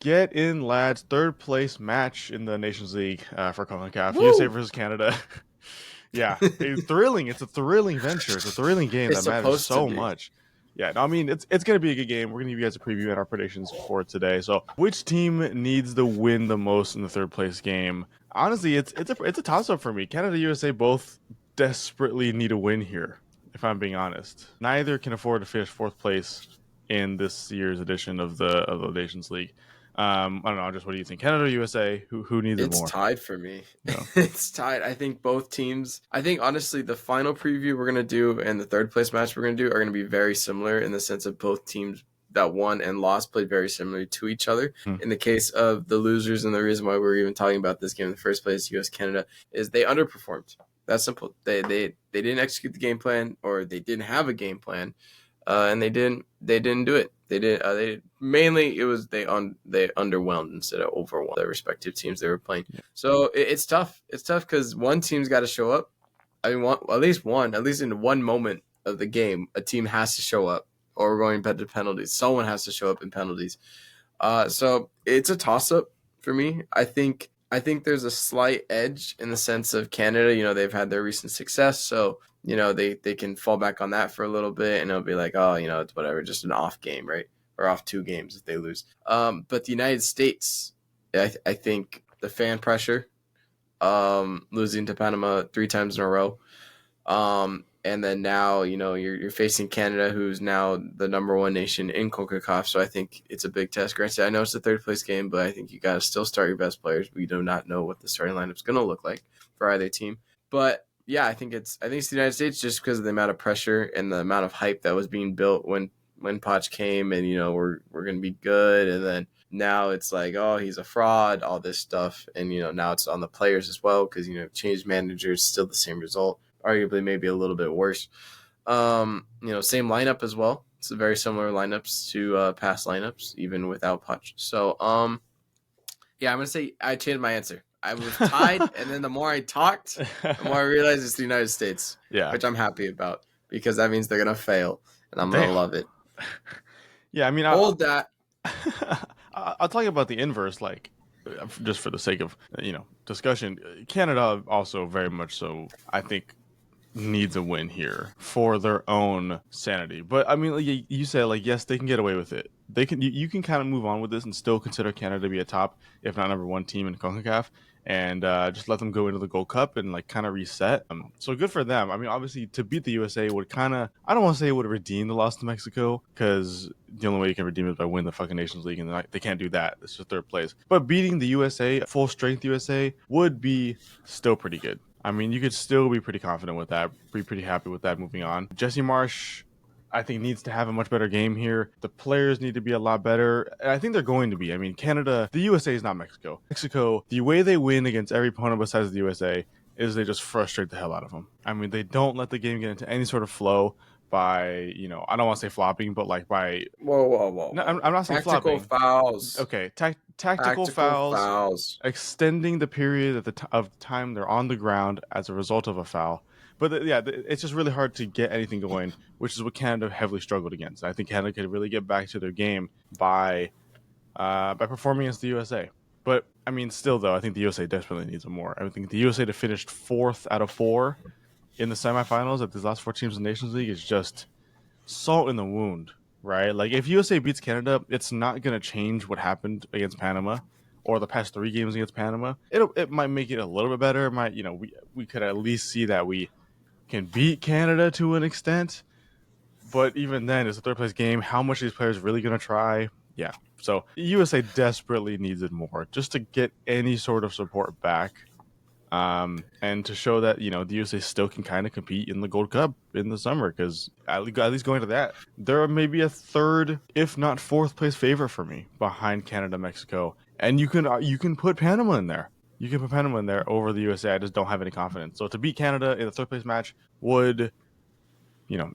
Get in, lads. Third place match in the Nations League for Concacaf. USA Woo! versus Canada. Yeah, it's thrilling. It's a thrilling venture. It's a thrilling game It's that matters supposed to so be. much. Yeah, no, I mean it's gonna be a good game. We're gonna give you guys a preview and our predictions for today. So, which team needs the win the most in the third place game? Honestly, it's a toss up for me. Canada, USA both desperately need a win here. If I'm being honest, neither can afford to finish fourth place in this year's edition of the Nations League. I don't know. Just what do you think? Canada, or USA? Who needs it It's more? tied for me. No. It's tied. I think both teams. I think honestly, the final preview we're gonna do and the third place match we're gonna do are gonna be very similar in the sense of both teams that won and lost played very similarly to each other. Hmm. In the case of the losers, and the reason why we're even talking about this game in the first place, US Canada, is they underperformed. That's simple. They didn't execute the game plan, or they didn't have a game plan, and they didn't do it. They mainly it was they underwhelmed instead of overwhelmed their respective teams they were playing. So it's tough. It's tough because one team's got to show up. I mean, at least in one moment of the game, a team has to show up, or we're going to penalties. Someone has to show up in penalties. So it's a toss up for me. I think there's a slight edge in the sense of Canada. They've had their recent success, so they can fall back on that for a little bit, and it'll be like, oh, it's whatever, just an off game, right? Or off 2 games if they lose. But the United States, I think the fan pressure, losing to Panama 3 times in a row, and then now you're facing Canada, who's now the number one nation in Concacaf. So I think it's a big test. Granted, I know it's a third place game, but I think you got to still start your best players. We do not know what the starting lineup's going to look like for either team. But yeah, I think it's the United States, just because of the amount of pressure and the amount of hype that was being built when Poch came, and we're going to be good, and then now it's like, oh, he's a fraud, all this stuff, and now it's on the players as well, because changed managers, still the same result, arguably maybe a little bit worse. Same lineup as well. It's a very similar lineups to past lineups, even without Poch. So, yeah, I'm gonna say I changed my answer. I was tied, and then the more I talked, the more I realized it's the United States, Yeah. which I'm happy about, because that means they're gonna fail, and I'm gonna Damn. love it. Yeah, I mean, Hold that. I'll talk about the inverse, like just for the sake of discussion. Canada also very much so, I think, needs a win here for their own sanity. But I mean, like, you said, like, yes, they can get away with it. They can. You can kind of move on with this and still consider Canada to be a top, if not number one team in Concacaf, and just let them go into the Gold Cup and like kind of reset. So good for them. I mean, obviously, to beat the USA would kind of, I don't want to say it would redeem the loss to Mexico, because the only way you can redeem it is by winning the fucking Nations League, and they can't do that. It's just third place. But beating the USA, full strength USA, would be still pretty good. I mean, you could still be pretty confident with that, be pretty happy with that moving on. Jesse Marsch, I think, needs to have a much better game here. The players need to be a lot better, and I think they're going to be. I mean, Canada, the USA is not Mexico. Mexico, the way they win against every opponent besides the USA is they just frustrate the hell out of them. I mean, they don't let the game get into any sort of flow by, I don't want to say flopping, but like by, Whoa, whoa, whoa, no, whoa. I'm not saying Tactical flopping. fouls. Okay, tactical Tactical fouls, fouls. extending the period of time they're on the ground as a result of a foul. But yeah, it's just really hard to get anything going, which is what Canada heavily struggled against. I think Canada could really get back to their game by performing against the USA. But I mean, still though, I think the USA desperately needs more. I think the USA to finish fourth out of four in the semifinals of these last four teams in the Nations League is just salt in the wound, right? Like, if USA beats Canada, it's not going to change what happened against Panama or the past 3 games against Panama. It might make it a little bit better. It might, we could at least see that we can beat Canada to an extent. But even then, it's a third place game. How much are these players really going to try? Yeah. So USA desperately needs it more just to get any sort of support back. And to show that the USA still can kind of compete in the Gold Cup in the summer, because at least going to that, they're maybe a third, if not fourth place favorite for me behind Canada, Mexico, and you can put Panama in there. You can put Panama in there over the USA. I just don't have any confidence. So to beat Canada in the third place match would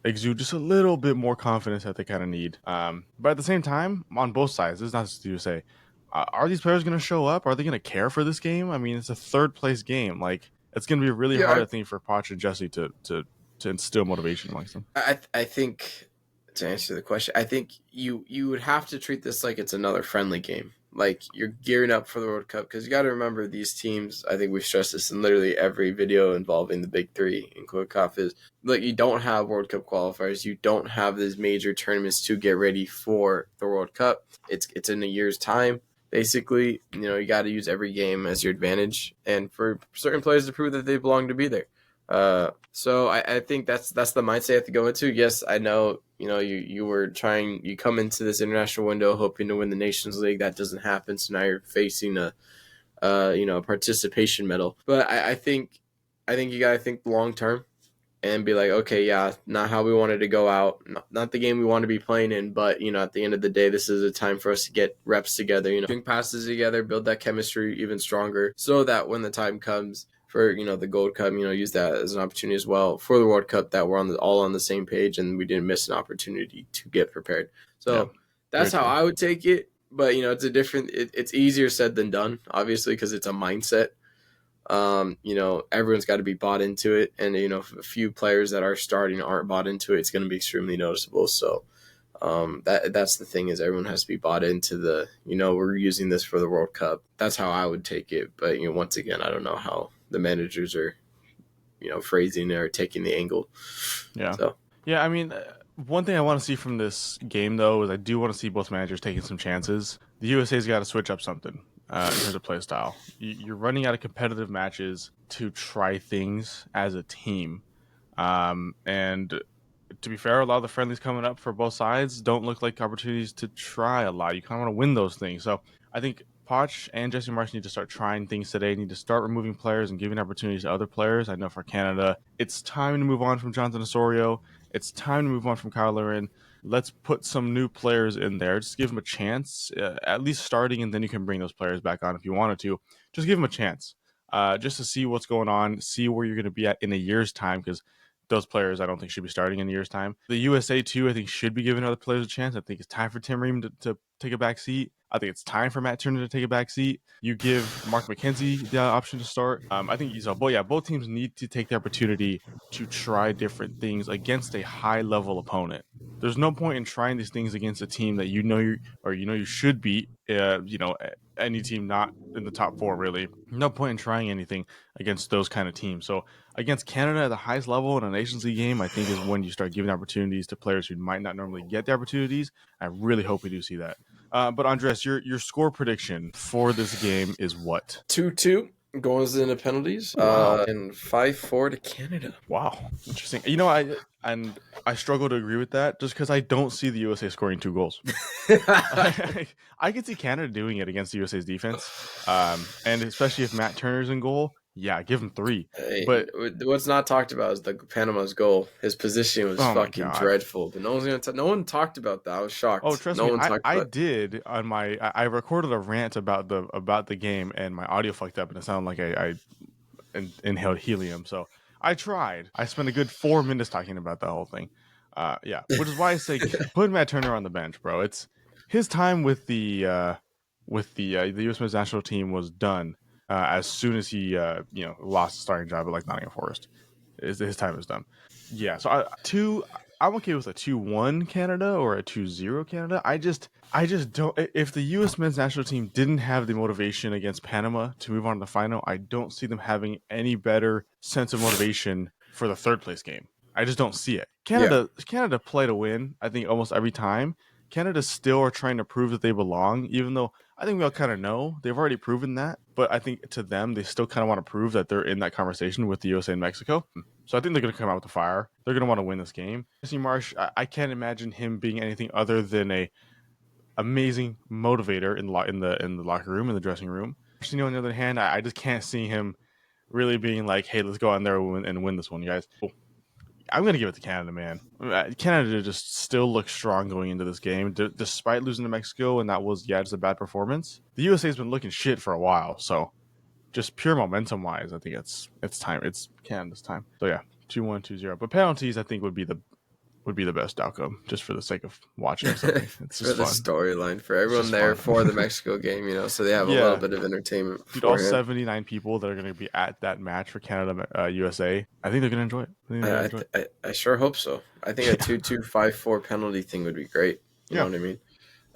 exude just a little bit more confidence that they kind of need. But at the same time, on both sides, this is not just the USA. Are these players going to show up? Are they going to care for this game? I mean, it's a third place game. Like, it's going to be really hard, Yeah, I think, for Poch and Jesse to instill motivation amongst them. I think, to answer the question, I think you would have to treat this like it's another friendly game. like you're gearing up for the World Cup, because you got to remember these teams. I think we've stressed this in literally every video involving the big three in Concacaf is like you don't have World Cup qualifiers, you don't have these major tournaments to get ready for the World Cup. It's in a year's time. Basically, you got to use every game as your advantage, and for certain players to prove that they belong to be there. So I think that's the mindset you have to go into. Yes, I know, you come into this international window hoping to win the Nations League. That doesn't happen, so now you're facing a participation medal. But I think you gotta think long term and be like, okay, yeah, not how we wanted to go out, not the game we want to be playing in, but at the end of the day, this is a time for us to get reps together, doing passes together, build that chemistry even stronger, so that when the time comes for the Gold Cup, use that as an opportunity as well for the World Cup, that we're all on the same page and we didn't miss an opportunity to get prepared. Yeah, So very that's how true. I would take it. But it's easier said than done, obviously, because it's a mindset. Everyone's got to be bought into it, and if a few players that are starting aren't bought into it, it's going to be extremely noticeable. So that's the thing, is everyone has to be bought into we're using this for the World Cup. That's how I would take it. But once again, I don't know how the managers are phrasing or taking the angle. Yeah. So Yeah, I mean, one thing I want to see from this game, though, is I do want to see both managers taking some chances. The USA's got to switch up something in terms of play style. You're running out of competitive matches to try things as a team. And to be fair, a lot of the friendlies coming up for both sides don't look like opportunities to try a lot. You kind of want to win those things. So I think Poch and Jesse Marsch need to start trying things today. Need to start removing players and giving opportunities to other players. I know for Canada, it's time to move on from Jonathan Osorio. It's time to move on from Kyle Larin. Let's put some new players in there. Just give them a chance, at least starting, and then you can bring those players back on if you wanted to. Just give them a chance, just to see what's going on, see where you're going to be at in a year's time, because those players I don't think should be starting in a year's time. The USA too, I think, should be giving other players a chance. I think it's time for Tim Ream to take a back seat. I think it's time for Matt Turner to take a back seat. You give Mark McKenzie the option to start. I think so. But yeah, both teams need to take the opportunity to try different things against a high level opponent. There's no point in trying these things against a team that you should beat. Any team not in the top four, really. No point in trying anything against those kind of teams. So against Canada at the highest level in a Nations League game, I think is when you start giving opportunities to players who might not normally get the opportunities. I really hope we do see that. But Andres, your score prediction for this game is what? 2-2 goes into penalties. Wow. And 5-4 to Canada. Wow, interesting. I struggle to agree with that just because I don't see the USA scoring 2 goals. I could see Canada doing it against the USA's defense, and especially if Matt Turner's in goal. Yeah, give him 3. Hey, But what's not talked about is the Panama's goal. His positioning was oh my fucking god. dreadful, but no one talked about that. I was Oh, shocked. trust No me, one I, talked I about did on my I recorded a rant about the game, and my audio fucked up and it sounded like I inhaled helium. So I tried. I spent a good 4 minutes talking about the whole thing. Yeah, which is why I say put Matt Turner on the bench, bro. It's his time with the U.S. men's national team was done as soon as he lost the starting job at like Nottingham Forest. His time is done. Yeah, so I'm okay with a 2-1 Canada or a 2-0 Canada. I just don't. If the U.S. men's national team didn't have the motivation against Panama to move on to the final, I don't see them having any better sense of motivation for the third place game. I just don't see it. yeah. Canada play to win. I think almost every time. Canada still are trying to prove that they belong, even though I think we all kind of know they've already proven that. But I think to them, they still kind of want to prove that they're in that conversation with the USA and Mexico. So I think they're going to come out with the fire. They're going to want to win this game. Jesse Marsch, I can't imagine him being anything other than a amazing motivator in the locker room, in the dressing room. Pochettino, on the other hand, I just can't see him really being like, "Hey, let's go out there and win this one, you guys." I'm gonna give it to Canada, man. Canada just still looks strong going into this game, despite losing to Mexico, and that was just a bad performance. The USA has been looking shit for a while, so just pure momentum wise, I think it's time. It's Canada's time. So yeah, 2-1, 2-0. But penalties, I think would be the best outcome, just for the sake of watching something. It's For just the fun. storyline, for It's everyone just there fun. for the Mexico game, so they have a little Yeah, bit of entertainment dude, all beforehand. 79 people that are going to be at that match for Canada USA, I think they're going to enjoy it. I think they're going to enjoy I sure hope so. I think a it. 2-2, 5-4 penalty thing would be great. You know Yeah, what I mean?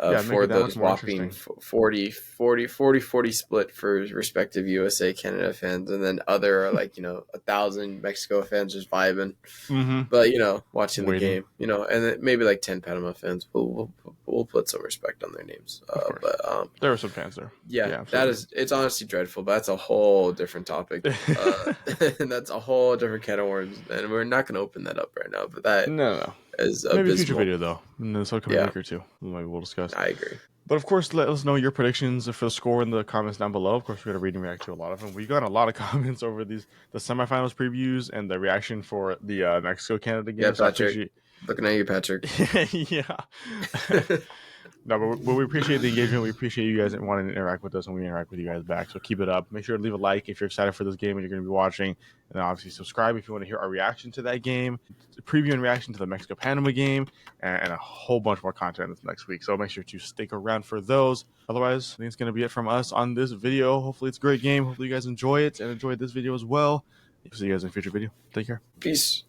Make for it that much those more whopping interesting. 40 split for respective USA Canada fans, and then other are like 1,000 Mexico fans just vibing, Mm-hmm. but watching the Waiting, game, and then maybe like 10 Panama fans. We'll put some respect on their names. of course. But There were some fans there. yeah, Yeah, that absolutely. is, it's honestly dreadful, but that's a whole different topic. And that's a whole different can of worms, and we're not going to open that up right now. But that No. is Maybe a future abysmal. video though, in this upcoming Yeah, week or two. Maybe we'll discuss. I agree. But of course, let us know your predictions for the score in the comments down below. Of course, we're gonna read and react to a lot of them. We got a lot of comments over the semifinals previews and the reaction for the Mexico Canada Yeah, game. So I Patrick. appreciate. Looking at you, Patrick. Yeah. No, but we appreciate the engagement. We appreciate you guys wanting to interact with us, and we interact with you guys back. So keep it up. Make sure to leave a like if you're excited for this game and you're going to be watching. And then obviously subscribe if you want to hear our reaction to that game, preview and reaction to the Mexico Panama game, and a whole bunch more content this next week. So make sure to stick around for those. Otherwise, I think it's going to be it from us on this video. Hopefully, it's a great game. Hopefully, you guys enjoy it and enjoy this video as well. See you guys in a future video. Take care. Peace.